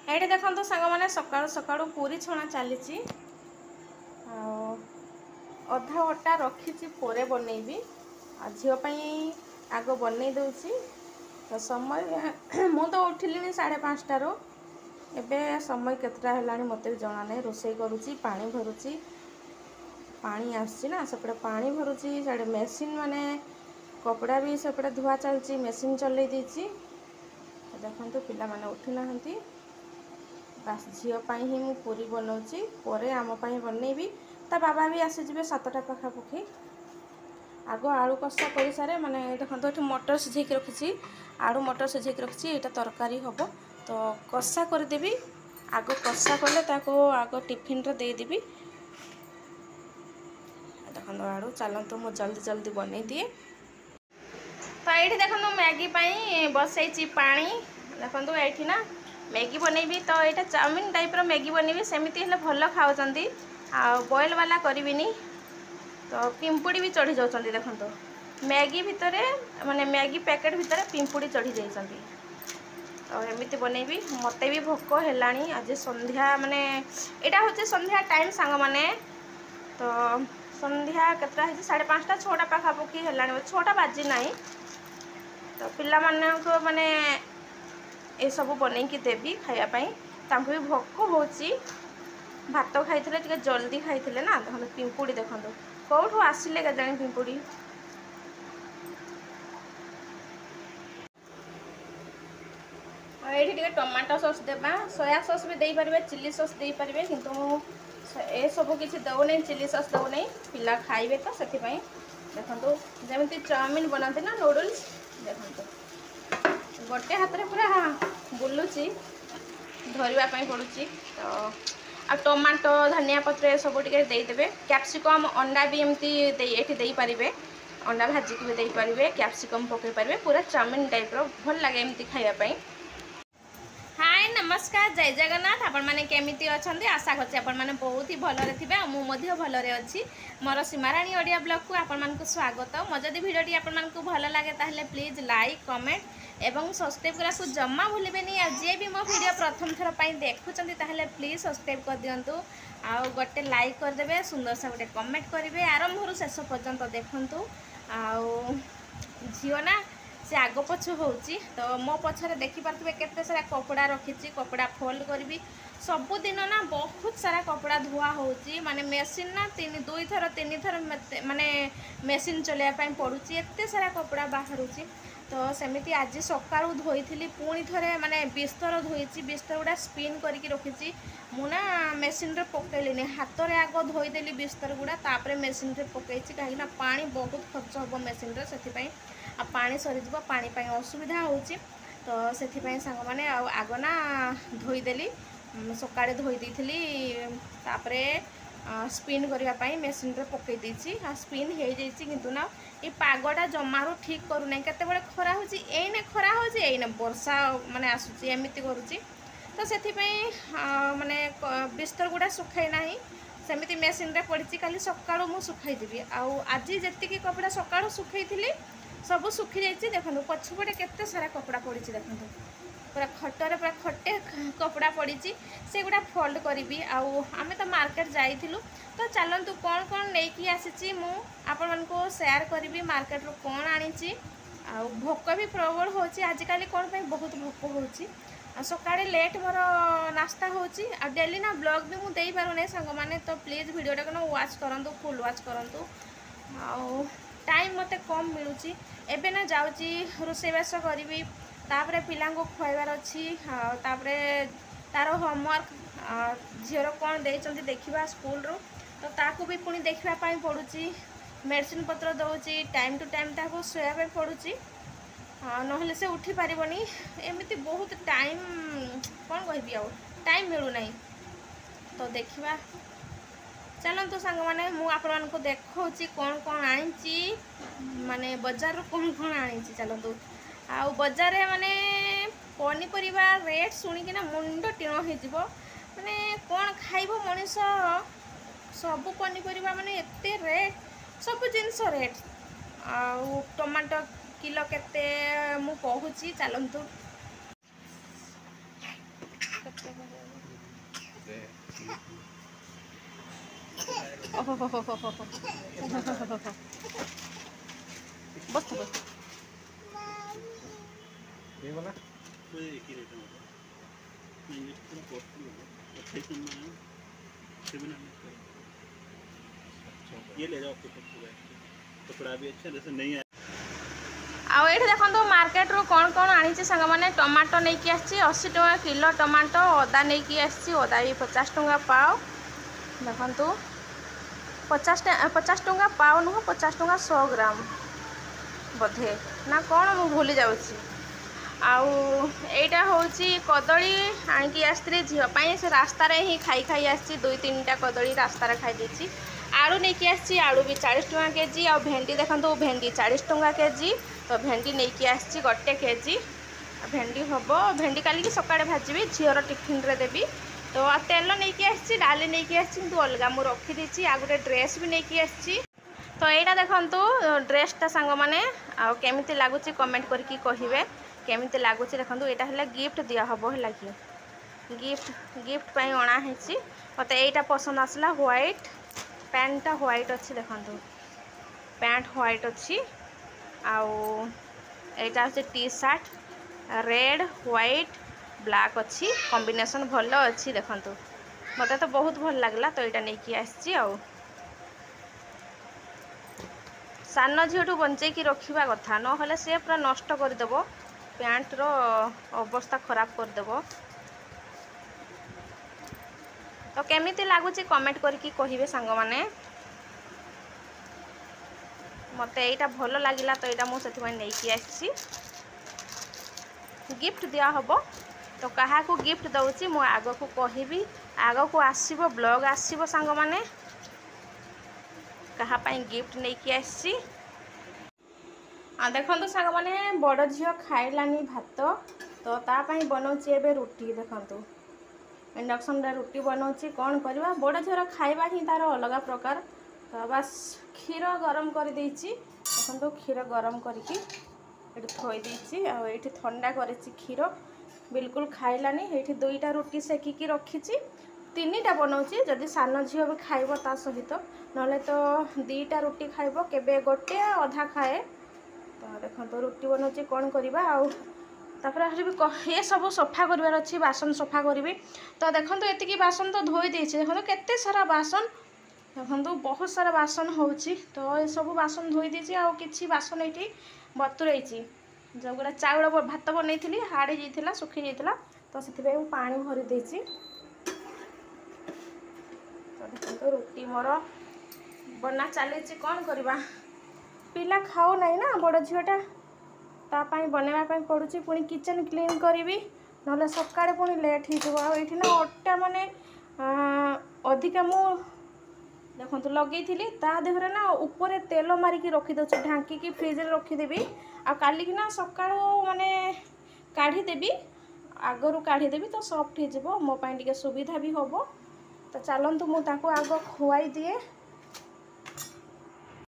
ये देखो सांग मैंने सकाळु सकाळु पूरी छणा चली अधा अटा रखी पर बनईबी झीपाई आग बनई दूसरी तो समय मु तो उठिली 5:30 एबे समय केतटा है मत भी जना नहीं रोषे करुच्ची पानी भरुच्ची पानी आसना सेपटे पानी भरुच्ची साढ़े मेसीन माने कपड़ा भी सेपटे धुआ चलती मेसीन चल देती देखो पिला माने उठी ना बास झीपाई ही मु पूरी बनाऊँगी पर आम बनईबी ता बाबा भी आसीजे 7टा पाखापाखि आग आलू कषा कर सारे माने देखो ये मटर सिझे रखी आलू मटर सिझे रखी यहाँ तरकारी हम तो कषा करदेवी आग कषा कले आग टिफिन रे देदेवी देखो आलू चलतु मु जल्दी जल्दी बनई दिए तो ये देखो मैगी बसई पानी देखो ये ना मैगी बनईबी तो यहाँ चाउमिन टाइप रो मैगी बनईबी सेमती हेल्ले भल खाऊँ आ बॉयल वाला करिविनी तो पिंपुड़ी भी चढ़ी जाऊँ देखो मैगी भितर माने मैगी पैकेट भितर पिंपुड़ी चढ़ी जाती तो एमती बनईबी मते भी भोक है आज संध्या माने यहाँ हूँ संध्या टाइम सांग माने तो संध्या केतटा है 5:30 6टा पाखापाखि है 6टा बाजी ना तो पिला माने ये सब बनईकी देवी खायापाई भी भोक हो भात खाई जल्दी खाई ना देखो पिंपुड़ी देखो कौटू आसिले केजाणी पिंपुड़ी ये टमाटो सॉस देबा सोया सॉस भी दे पारे चिली सॉस दे पारे किंतु ए सब किसी दौनी चिली सॉस दौनी पिला खाइबे तो से देखो जमी चाउमिन बनाते ना नूडल्स देखो गोटे हाथ में पूरा बुलूची धरवाई पड़ुची तो आ टमाटो धनिया पत्र सब देदेवे कैप्सिकम अंडा भी एमती दे पारे अंडा भाजिक भी दे पारे कैप्सिकम पकई पारे पूरा चाउमिन टाइप रो भल लगे एमती खायापाई। हाय नमस्कार जय जगन्नाथ आपण मैंने केमिति अछंती आशा करछि आपण मैंने बहुत ही भलरे थिबे आ मु मध्य भलरे अछि मोर सीमाराणी ओडिया ब्लॉग को आपण मानकु स्वागत मो जदि वीडियोटी आपण मानकु भल लागे ताहले प्लीज लाइक कमेंट एवं सब्सक्राइब करा को जम्मा भूलिबेनी आ जे भी मो वीडियो प्रथम थर पई देखुचंती ताहले प्लीज सब्सक्राइब कर दियंतु आ गोटे लाइक कर देबे सुंदर सा गोटे कमेंट करिवे आरंभ रु शेष पर्यंत देखंतु आ झियो ना से आग पछ होची तो मो पछरे देखि पारथबे केते सारा कपड़ा रखी कपड़ा फोल्ड करबी सबुदिन ना बहुत सारा कपड़ा धुआ होची माने मेसीन ना 2 थर 3 थर माने मेसीन चलिया पई पड़ुची एते सारा कपड़ा बाहरुची तो सेमिति आज सकाळु धोईथिली पुणी थरे माने बिस्तर धोईची बिस्तर गुडा स्पिन करके रखीची मुना मेसीन रे पकेलिनी हाथ रे आग धोईदेली बिस्तर गुडा तापरे मेसीन रे पकेइची काहे ना पानी बहुत खर्च होबो मेसीन रे सेति पई आ पानी सरीजिबो पानी पई असुविधा होची तो सेति पई सांग माने आग ना धोईदेली सकाळे धोई देइथिली तापरे स्पिन करने पाई मेसीन रे पकई देछि आ स्पिन हो जाइछि किंतु ना ये पागटा जमारू ठीक करू नै केते खरा होछि एने खरा होछि एने वर्षा माने आसुछि एमिति करूछि तो सेति पई माने बिस्तर गुडा सुखाई नाही सेमिति मेसीन रे पड़िछि खाली सकाळो मु सुखाई देबी आ आज जेतिकी कपड़ा सकाळो सुखैथिली सब सुखी जाइछि देखंतु पछपटे केते सारा कपड़ा पड़िछि देखंतु पूरा खटरे पूरा खटे कपड़ा पड़ी से गुड़ा फोल्ड करी आम तो मार्केट जाइलु तो चलतु कौन कौन नहीं आसी आपण मान को शेयर करी मार्केट रू कौन आनी भोक भी प्रबल हो आजिकल कौन पे बहुत भोक हो सकाळे लेट मोर नास्ता होची आ डेली ना ब्लॉग भी मुझे पारे सांग मैंने तो प्लीज वीडियोटा को वाच करूँ फुल वाच करूँ टाइम मते कम मिलूची एबे ना जाऊँगी रोषेईबास करी तापरे पिलांको खुआइबार अच्छी तापरे तार होमवर्क झीर कौन देइचंती देखिबा स्कूल रो तो ताकू भी पुणी देखिबा पाई पड़ुची मेडिसिन पत्र दउची टाइम टू टाइम ताको सोया पे पड़ुची नहले से उठी पारिबनी एमिति बहुत टाइम कौन कहबी आ टाइम मिलू नहीं तो देखिबा चलतु सांग माने मु आपण मानको देखौची कौन कौन आनीची माने बाजार रो कौन कौन आनीची चलतु आ बजार माने पनीपरिया रेट शुणिकिना मुंड टीण हो माने कौन खाइब मनीष सब पनीपरिया माने एते रेट सब जिनस रेट आ टमाटो किलो केते मु कहूची चलतु बस बस ये वाला कोई एक ही रेट होगा ये थोड़ा कॉस्टली होगा 28 में 700 ये ले जाओ आपको कपड़ा भी अच्छा जैसे नहीं है। आउ ये देखो मार्केट रू कौन कौन आनी सांग मैंने टमाटो नहीं कि 80 टका किलो टमाटो अदा नहीं कि अदा भी 50 टका पाव देखु 50 टका पाव नुह 50 टका 100 ग्राम बोधे ना कौन मु भूली जाऊँगी आईटा हूँ कदली आणिकी आसती झीपाई से रास्तार ही खाई खाई आसी 2-3टा कदली रास्तार खाई देती आलू नहीं कि आसी आलू भी 40 टका केजी आ भेंडी देखो भेंडी 40 टका केजी तो भेंडी नहीं कि आसी 1 केजी भेंडी हम भेंडी काली सकाଳେ भाजी झीर टिफिन रे देवी तो तेल नहीं कि आसी डाली नहीं कि आसी किंतु अलग मु रखीदी आ गोटे ड्रेस भी नहीं कि आसी तो यहाँ देखु ड्रेसटा सांग मैंने केमी लगुच कमेंट करके कहे केमी लगुच देखो यहाँ है गिफ्ट दिया हम है कि गिफ्ट पर अणाही मत यहाँ पसंद आसला व्हाइट पैंटा व्हाइट अच्छी देखो पैंट व्हाइट अच्छी आईटा हूँ T shirt red white black अच्छी कॉम्बिनेशन भल अच्छी देखो मत तो बहुत भल लगला तो यहाँ नहीं कि आसी सान झीठू बंचेकी रखा कथा ना सी पूरा नष्ट करदेव पैंट रो अवस्था खराब करदेव तो केमिति लगुच कमेंट करके कहे सांग मैंने मत यहाँ भल लगिला तो यहाँ मुझे नहीं आसी गिफ्ट दिया हम तो क्या गिफ्ट दूसरी मु आग को कहबी आग को आसब ब्लॉग आसब सांग मैंने कहाँ गिफ्ट नहीं कि आसी देखो सांग मैंने बड़ झील खाइलानी भात तो तापाई बनाऊँच ए रुटी देखु इंडक्शन रे रुटी बनाऊँच कौन करवा बड़ झील खाइबा ही तार अलग प्रकार तो बस क्षीर गरम कर देछि देखो क्षीर गरम करके थोई देछि आ एठी ठंडा करेछि क्षीर बिल्कुल खाइलानी ये 2टा रुटी सेकिकी रखी 3टा बनाऊँच जदि सान झील भी खाइब ता सहित नले तो 2टा रुटी खाइब केबे गोटे अधा खाए तो देखो रुटी बनाऊँच कौन करवा आपर ये सब सफा करार अच्छी बासन सफा करी तो देखो ये बासन तो धोई देछि देखो केते सारा बासन देखो बहुत सारा बासन होची तो ये सब बासन धोई देछि आ किछि बासन ये बतुरई जो गुड़ा चाउल भात बनई हाड़ी जाइला सुखी जाइला तो से पानी भरी देछि तो देखो रुटी मोर बना चली कौन करवा पिला खाऊ नहीं ना बड़ झीटा तापाई बनवाई पड़ुची पुणी किचन क्लीन करी ना सकाଳେ पुणी लेट हो ना अटा माने अधिका मु देखो लगे ता देहरे ना ऊपर तेल मारिकी रखीदे ढांकी फ्रिज रखीदेवी आ काली ना सका माने काढ़ीदेवी आगरू काढ़ीदेवी तो सॉफ्ट हो मोपाई सुविधा भी हम तो चलतु मुझे आग खुआई दिए